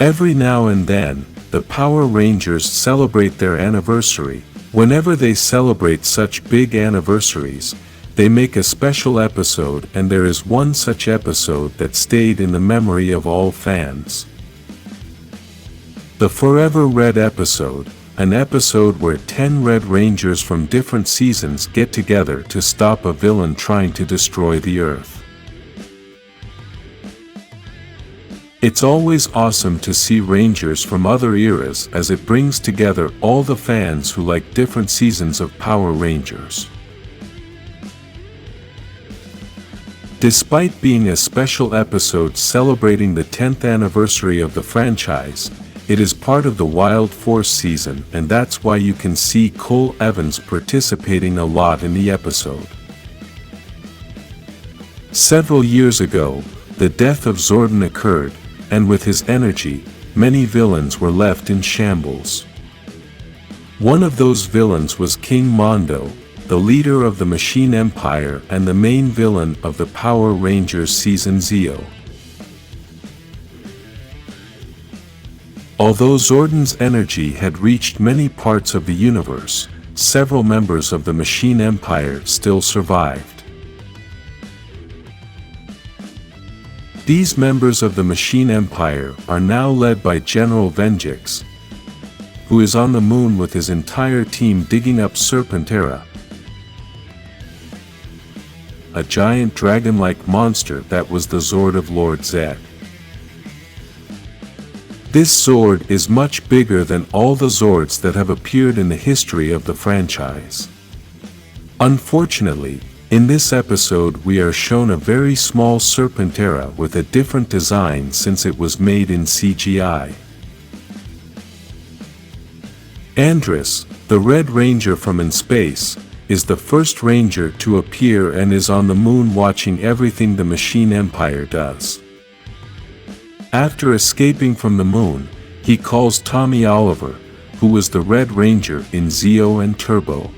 Every now and then, the Power Rangers celebrate their anniversary. Whenever they celebrate such big anniversaries, they make a special episode, and there is one such episode that stayed in the memory of all fans. The Forever Red episode, an episode where 10 Red Rangers from different seasons get together to stop a villain trying to destroy the Earth. It's always awesome to see Rangers from other eras, as it brings together all the fans who like different seasons of Power Rangers. Despite being a special episode celebrating the 10th anniversary of the franchise, it is part of the Wild Force season, and that's why you can see Cole Evans participating a lot in the episode. Several years ago, the death of Zordon occurred, and with his energy, many villains were left in shambles. One of those villains was King Mondo, the leader of the Machine Empire and the main villain of the Power Rangers season Zeo. Although Zordon's energy had reached many parts of the universe, several members of the Machine Empire still survived. These members of the Machine Empire are now led by General Venjix, who is on the moon with his entire team digging up Serpentera, a giant dragon-like monster that was the Zord of Lord Zed. This Zord is much bigger than all the Zords that have appeared in the history of the franchise. Unfortunately, in this episode we are shown a very small Serpentera with a different design since it was made in CGI. Andrus, the Red Ranger from in space, is the first Ranger to appear and is on the moon watching everything the Machine Empire does. After escaping from the moon, he calls Tommy Oliver, who was the Red Ranger in Zeo and Turbo.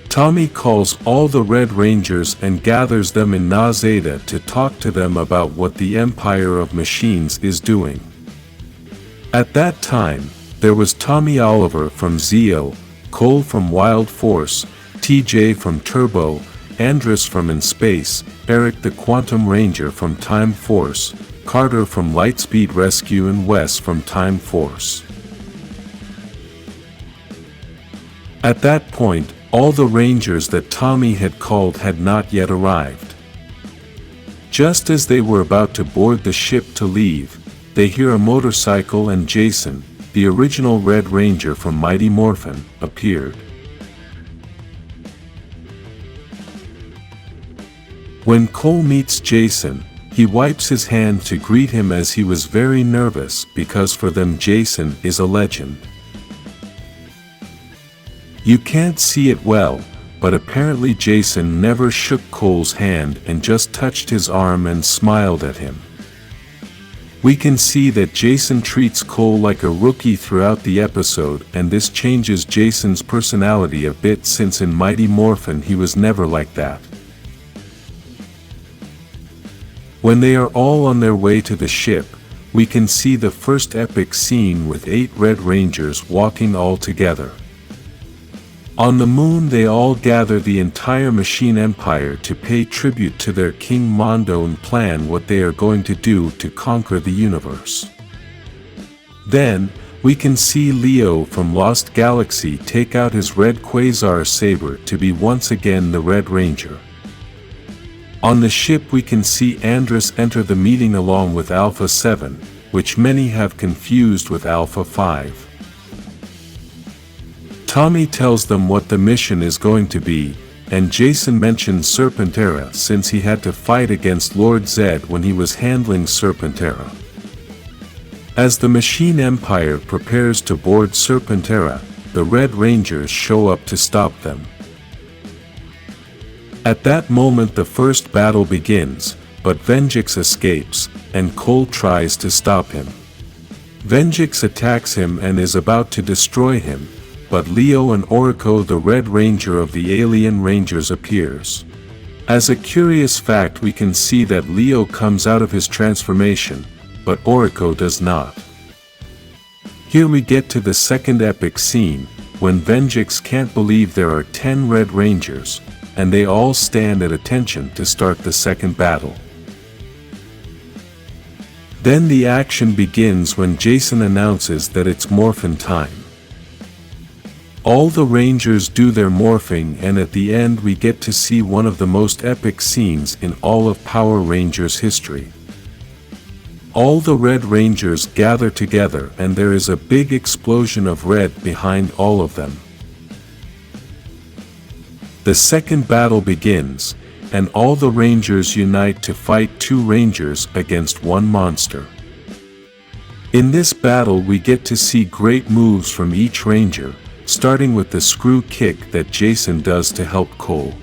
Tommy calls all the Red Rangers and gathers them in Na Zeta to talk to them about what the Empire of Machines is doing. At that time, there was Tommy Oliver from Zeo, Cole from Wild Force, TJ from Turbo, Andrus from In Space, Eric the Quantum Ranger from Time Force, Carter from Lightspeed Rescue and Wes from Time Force. At that point, all the Rangers that Tommy had called had not yet arrived. Just as they were about to board the ship to leave, they hear a motorcycle and Jason, the original Red Ranger from Mighty Morphin, appeared. When Cole meets Jason, he wipes his hand to greet him as he was very nervous because for them Jason is a legend. You can't see it well, but apparently Jason never shook Cole's hand and just touched his arm and smiled at him. We can see that Jason treats Cole like a rookie throughout the episode, and this changes Jason's personality a bit since in Mighty Morphin he was never like that. When they are all on their way to the ship, we can see the first epic scene with 8 Red Rangers walking all together. On the moon they all gather the entire Machine Empire to pay tribute to their King Mondo and plan what they are going to do to conquer the universe. Then, we can see Leo from Lost Galaxy take out his red Quasar saber to be once again the Red Ranger. On the ship we can see Andrus enter the meeting along with Alpha 7, which many have confused with Alpha 5. Tommy tells them what the mission is going to be, and Jason mentions Serpentera since he had to fight against Lord Zed when he was handling Serpentera. As the Machine Empire prepares to board Serpentera, the Red Rangers show up to stop them. At that moment the first battle begins, but Venjix escapes, and Cole tries to stop him. Venjix attacks him and is about to destroy him, but Leo and Oriko, the Red Ranger of the Alien Rangers, appears. As a curious fact, we can see that Leo comes out of his transformation, but Oriko does not. Here we get to the second epic scene, when Venjix can't believe there are 10 Red Rangers, and they all stand at attention to start the second battle. Then the action begins when Jason announces that it's Morphin time. All the Rangers do their morphing, and at the end we get to see one of the most epic scenes in all of Power Rangers history. All the Red Rangers gather together and there is a big explosion of red behind all of them. The second battle begins, and all the Rangers unite to fight two Rangers against one monster. In this battle we get to see great moves from each Ranger, starting with the screw kick that Jason does to help Cole.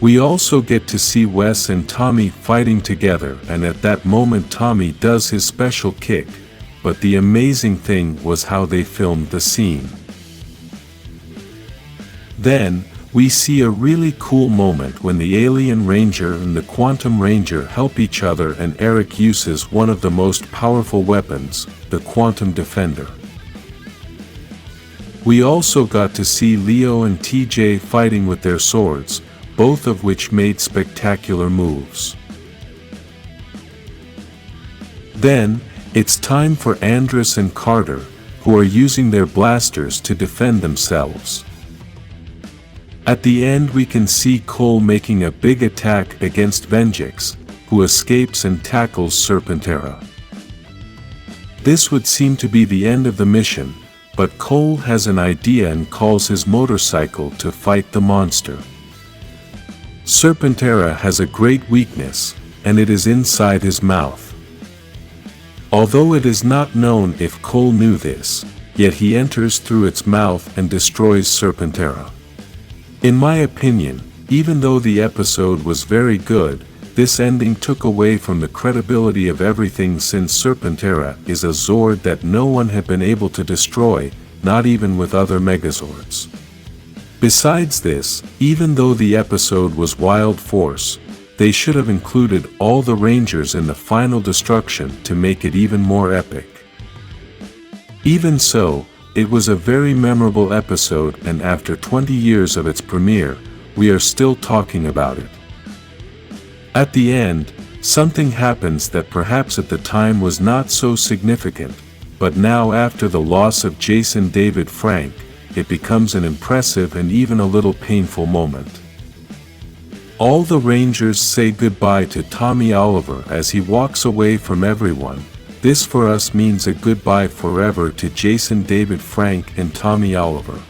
We also get to see Wes and Tommy fighting together, and at that moment Tommy does his special kick, but the amazing thing was how they filmed the scene. Then, we see a really cool moment when the Alien Ranger and the Quantum Ranger help each other, and Eric uses one of the most powerful weapons, the Quantum Defender. We also got to see Leo and TJ fighting with their swords, both of which made spectacular moves. Then, it's time for Andrus and Carter, who are using their blasters to defend themselves. At the end we can see Cole making a big attack against Venjix, who escapes and tackles Serpentera. This would seem to be the end of the mission, but Cole has an idea and calls his motorcycle to fight the monster. Serpentera has a great weakness, and it is inside his mouth. Although it is not known if Cole knew this, yet he enters through its mouth and destroys Serpentera. In my opinion, even though the episode was very good, this ending took away from the credibility of everything, since Serpentera is a Zord that no one had been able to destroy, not even with other Megazords. Besides this, even though the episode was Wild Force, they should have included all the Rangers in the final destruction to make it even more epic. Even so, it was a very memorable episode, and after 20 years of its premiere, we are still talking about it. At the end, something happens that perhaps at the time was not so significant, but now after the loss of Jason David Frank, it becomes an impressive and even a little painful moment. All the Rangers say goodbye to Tommy Oliver as he walks away from everyone. This for us means a goodbye forever to Jason David Frank and Tommy Oliver.